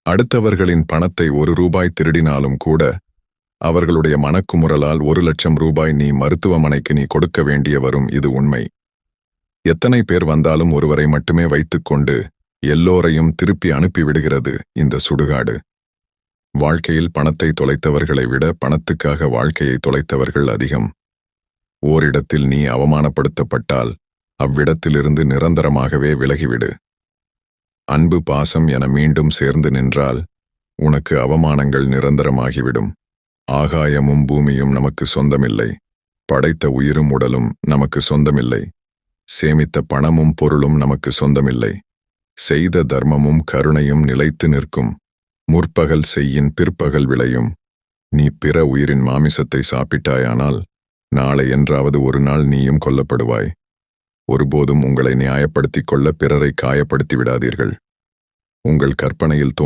அடுத்தவர்களின் பணத்தை ₹1 திருடினாலும் கூட அவர்களுடைய மனக்குமுறலால் ₹1,00,000 நீ மருத்துவமனைக்கு நீ கொடுக்க வேண்டிய வரும். இது உண்மை. எத்தனை பேர் வந்தாலும் ஒருவரை மட்டுமே வைத்துக்கொண்டு எல்லோரையும் திருப்பி அனுப்பிவிடுகிறது இந்த சுடுகாடு. வாழ்க்கையில் பணத்தை தொலைத்தவர்களை விட பணத்துக்காக வாழ்க்கையை தொலைத்தவர்கள் அதிகம். ஓரிடத்தில் நீ அவமானப்படுத்தப்பட்டால் அவ்விடத்திலிருந்து நிரந்தரமாகவே விலகிவிடு. அன்பு பாசம் என மீண்டும் சேர்ந்து நின்றால் உனக்கு அவமானங்கள் நிரந்தரமாகிவிடும். ஆகாயமும் பூமியும் நமக்கு சொந்தமில்லை. படைத்த உயிரும் உடலும் நமக்கு சொந்தமில்லை. சேமித்த பணமும் பொருளும் நமக்கு சொந்தமில்லை. செய்த தர்மமும் கருணையும் நிலைத்து நிற்கும். முற்பகல் செய்யின் பிற்பகல் விளையும். நீ பிற உயிரின் மாமிசத்தை சாப்பிட்டாயானால் நாளை என்றாவது ஒரு நாள் நீயும் கொல்லப்படுவாய். ஒருபோதும் உங்களை நியாயப்படுத்திக் கொள்ள பிறரை காயப்படுத்தி விடாதீர்கள். உங்கள் கற்பனையில்